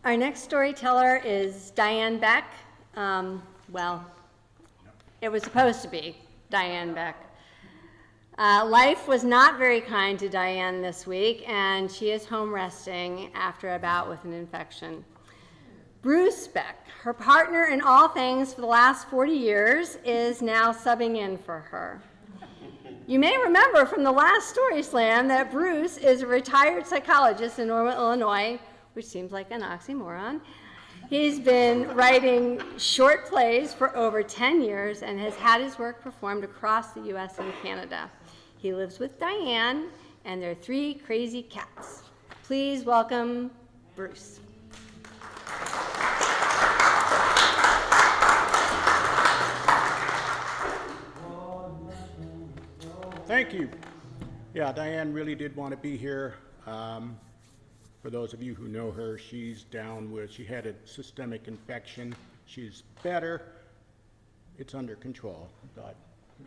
Our next storyteller is Diane Beck. Well, it was supposed to be Diane Beck. Life was not very kind to Diane this week, and she is home resting after a bout with an infection. Bruce Beck, her partner in all things for the last 40 years, is now subbing in for her. You may remember from the last Story Slam that Bruce is a retired psychologist in Normal, Illinois, which seems like an oxymoron. He's been writing short plays for over 10 years and has had his work performed across the U.S. and Canada. He lives with Diane and their 3 crazy cats. Please welcome Bruce. Thank you. Yeah, Diane really did want to be here. For those of you who know her, she's down with, she had a systemic infection. She's better. It's under control, but,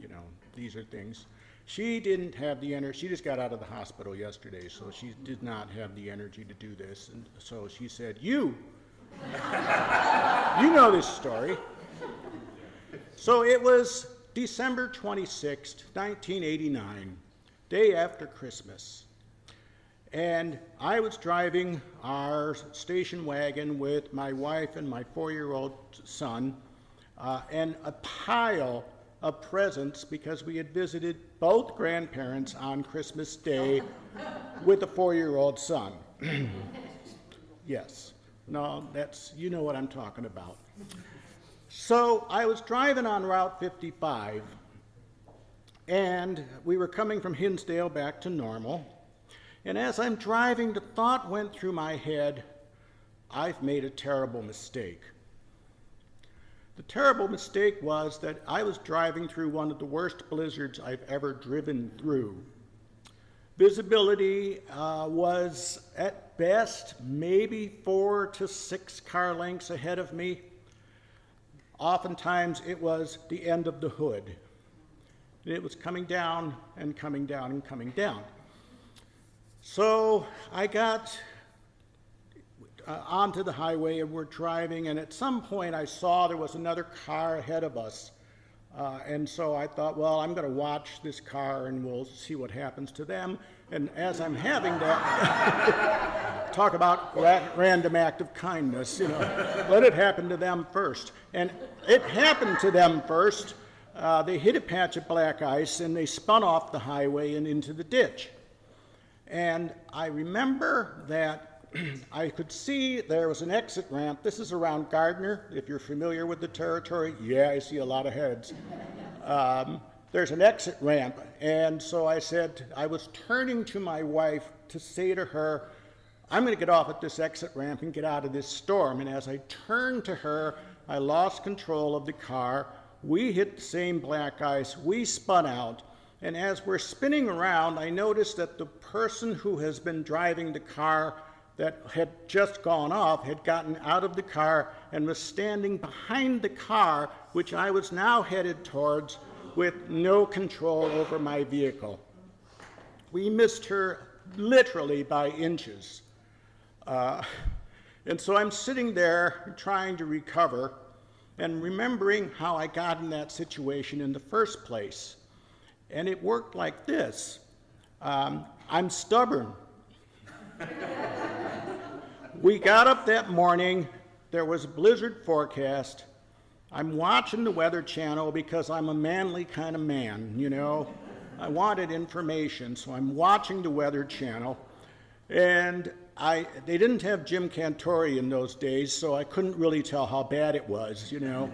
you know, these are things. She didn't have the energy. She just got out of the hospital yesterday, so she did not have the energy to do this. And so she said, you know this story. So it was December 26th, 1989, day after Christmas. And I was driving our station wagon with my wife and my 4-year-old son, and a pile of presents because we had visited both grandparents on Christmas Day with a 4-year-old son. Yes, no, that's, you know what I'm talking about. So I was driving on Route 55, and we were coming from Hinsdale back to Normal. And as I'm driving, the thought went through my head, I've made a terrible mistake. The terrible mistake was that I was driving through one of the worst blizzards I've ever driven through. Visibility was at best maybe 4 to 6 car lengths ahead of me. Oftentimes it was the end of the hood. And it was coming down and coming down and coming down. So I got onto the highway and we're driving, and at some point I saw there was another car ahead of us. And so I thought, well, I'm going to watch this car and we'll see what happens to them. And as I'm having that, talk about random act of kindness, you know, let it happen to them first. And it happened to them first. They hit a patch of black ice and they spun off the highway and into the ditch. And I remember that I could see there was an exit ramp. This is around Gardner, if you're familiar with the territory. Yeah, I see a lot of heads. There's an exit ramp. And so I said, I was turning to my wife to say to her, I'm going to get off at this exit ramp and get out of this storm. And as I turned to her, I lost control of the car. We hit the same black ice. We spun out. And as we're spinning around, I noticed that the person who has been driving the car that had just gone off had gotten out of the car and was standing behind the car, which I was now headed towards with no control over my vehicle. We missed her literally by inches. And so I'm sitting there trying to recover and remembering how I got in that situation in the first place. And it worked like this. I'm stubborn. We got up that morning. There was a blizzard forecast. I'm watching the Weather Channel because I'm a manly kind of man, you know. I wanted information, so I'm watching the Weather Channel. And they didn't have Jim Cantori in those days, so I couldn't really tell how bad it was, you know.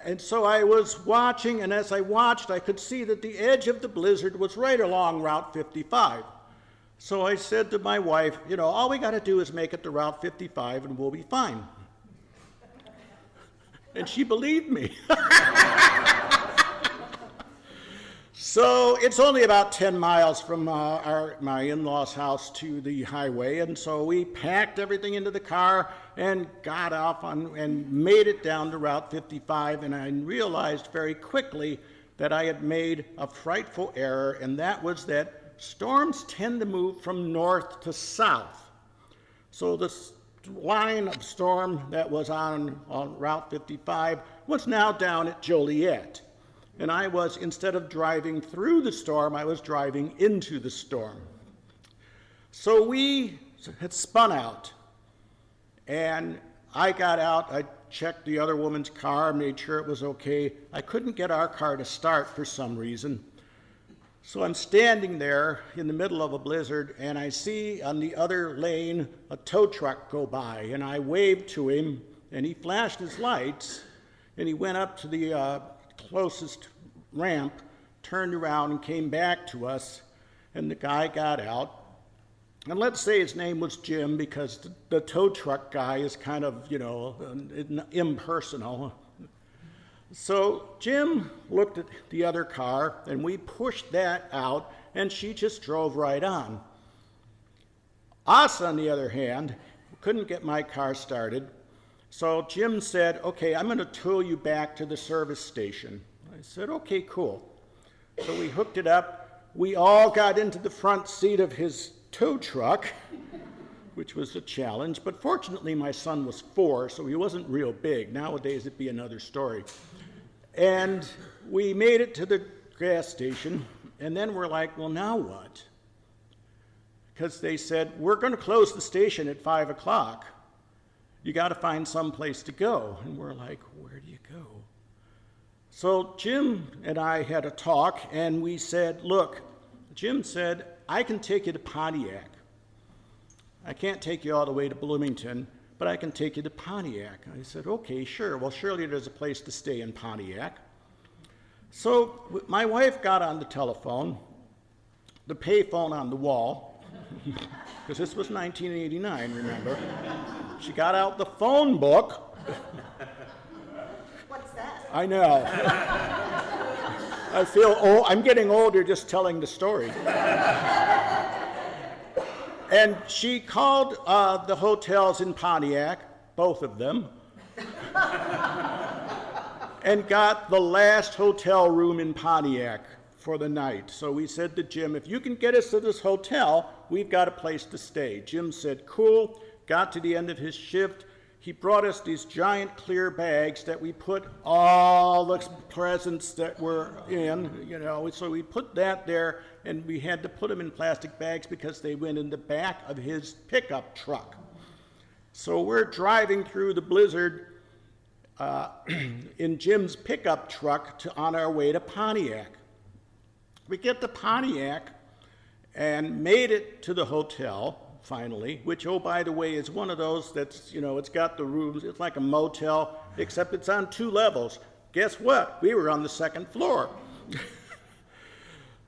And so I was watching, and as I watched, I could see that the edge of the blizzard was right along Route 55. So I said to my wife, you know, all we got to do is make it to Route 55 and we'll be fine. And she believed me. So it's only about 10 miles from my in-laws' house to the highway, and so we packed everything into the car and got off and made it down to Route 55, and I realized very quickly that I had made a frightful error, and that was that storms tend to move from north to south. So this line of storm that was on Route 55 was now down at Joliet. And I was, instead of driving through the storm, I was driving into the storm. So we had spun out, and I got out, I checked the other woman's car, made sure it was okay. I couldn't get our car to start for some reason. So I'm standing there in the middle of a blizzard, and I see on the other lane a tow truck go by, and I waved to him, and he flashed his lights, and he went up to the closest ramp, turned around and came back to us, and the guy got out. And let's say his name was Jim, because the tow truck guy is kind of, you know, impersonal. So Jim looked at the other car, and we pushed that out, and she just drove right on. Us, on the other hand, couldn't get my car started. So Jim said, okay, I'm going to tow you back to the service station. I said, okay, cool. So we hooked it up. We all got into the front seat of his tow truck, which was a challenge, but fortunately my son was 4, so he wasn't real big. Nowadays it'd be another story. And we made it to the gas station, and then we're like, well, now what? Because they said, we're going to close the station at 5 o'clock. You got to find some place to go. And we're like, where do you go? So Jim and I had a talk, and we said, look, Jim said, I can take you to Pontiac. I can't take you all the way to Bloomington, but I can take you to Pontiac. I said, okay, sure. Well, surely there's a place to stay in Pontiac. So my wife got on the telephone, the payphone on the wall, because this was 1989, remember? She got out the phone book. What's that? I know. I feel old. I'm getting older just telling the story. And she called the hotels in Pontiac, both of them, and got the last hotel room in Pontiac for the night. So we said to Jim, if you can get us to this hotel, we've got a place to stay. Jim said, cool. Got to the end of his shift. He brought us these giant clear bags that we put all the presents that were in, you know, so we put that there, and we had to put them in plastic bags because they went in the back of his pickup truck. So we're driving through the blizzard in Jim's pickup truck on our way to Pontiac. We get to Pontiac and made it to the hotel, finally, which, oh, by the way, is one of those that's, you know, it's got the rooms, it's like a motel, except it's on 2 levels. Guess what? We were on the 2nd floor.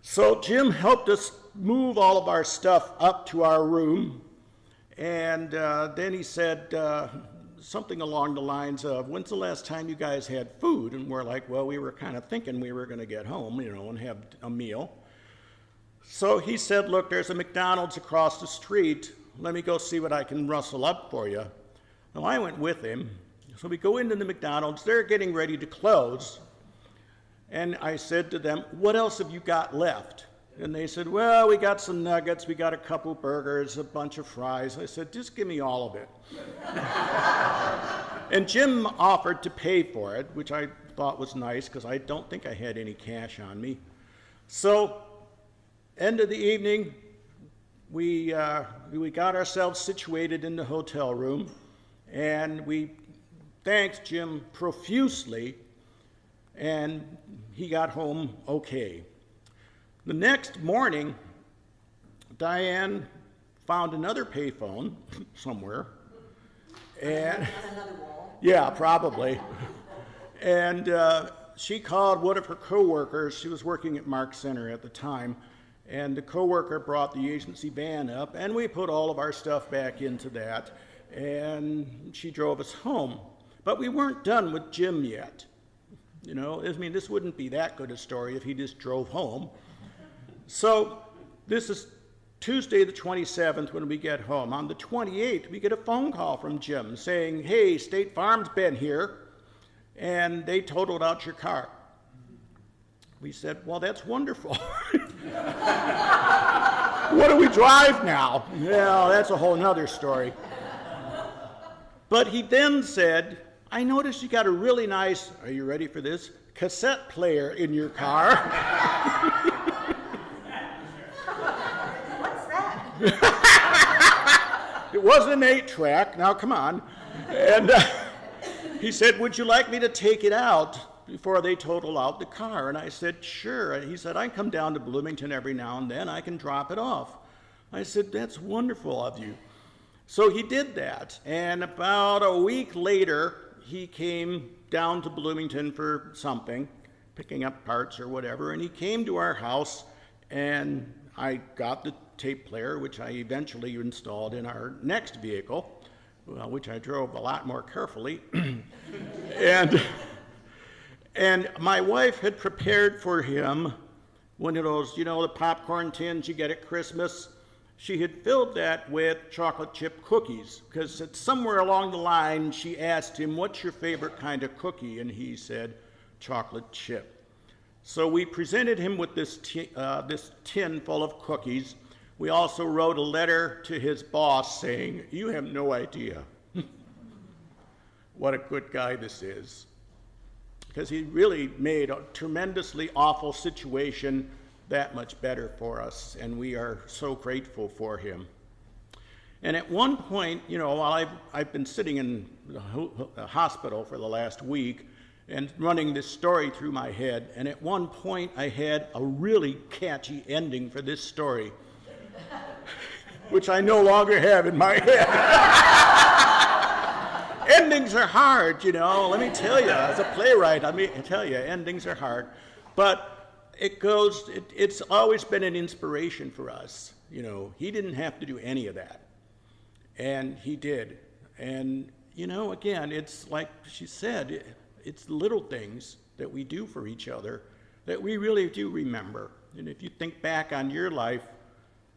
So Jim helped us move all of our stuff up to our room, and then he said something along the lines of, when's the last time you guys had food? And we're like, well, we were kind of thinking we were going to get home, you know, and have a meal. So he said, look, there's a McDonald's across the street. Let me go see what I can rustle up for you. Well, I went with him. So we go into the McDonald's. They're getting ready to close. And I said to them, what else have you got left? And they said, well, we got some nuggets. We got a couple burgers, a bunch of fries. I said, just give me all of it. And Jim offered to pay for it, which I thought was nice because I don't think I had any cash on me. So end of the evening, we got ourselves situated in the hotel room, and we thanked Jim profusely, and he got home okay. The next morning, Diane found another payphone somewhere, and Another wall. yeah, probably, and she called one of her coworkers. She was working at Mark Center at the time. And the coworker brought the agency van up, and we put all of our stuff back into that, and she drove us home. But we weren't done with Jim yet. You know, I mean, this wouldn't be that good a story if he just drove home. So this is Tuesday the 27th when we get home. On the 28th, we get a phone call from Jim saying, hey, State Farm's been here, and they totaled out your car. We said, well, that's wonderful. What do we drive now? Yeah, that's a whole nother story. But he then said, I noticed you got a really nice, are you ready for this, cassette player in your car. What's that? It was an 8-track, now come on. And he said, would you like me to take it out before they total out the car? And I said, sure. And he said, I come down to Bloomington every now and then, I can drop it off. I said, that's wonderful of you. So he did that, and about a week later, he came down to Bloomington for something, picking up parts or whatever, and he came to our house, and I got the tape player, which I eventually installed in our next vehicle, well, which I drove a lot more carefully. and my wife had prepared for him one of those, you know, the popcorn tins you get at Christmas. She had filled that with chocolate chip cookies, because somewhere along the line she asked him, what's your favorite kind of cookie? And he said, chocolate chip. So we presented him with this tin full of cookies. We also wrote a letter to his boss saying, you have no idea what a good guy this is. Because he really made a tremendously awful situation that much better for us, and we are so grateful for him. And at one point, you know, while I've been sitting in the hospital for the last week and running this story through my head, and at one point I had a really catchy ending for this story, which I no longer have in my head. Endings are hard, you know, let me tell you, as a playwright, let me tell you, endings are hard. But it's always been an inspiration for us. You know, he didn't have to do any of that. And he did. And, you know, again, it's like she said, it's little things that we do for each other that we really do remember. And if you think back on your life,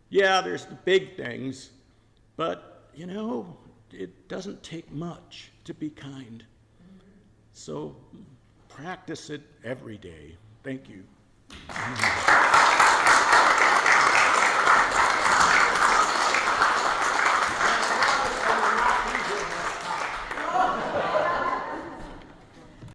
yeah, there's the big things, but, you know, it doesn't take much to be kind. So practice it every day. Thank you.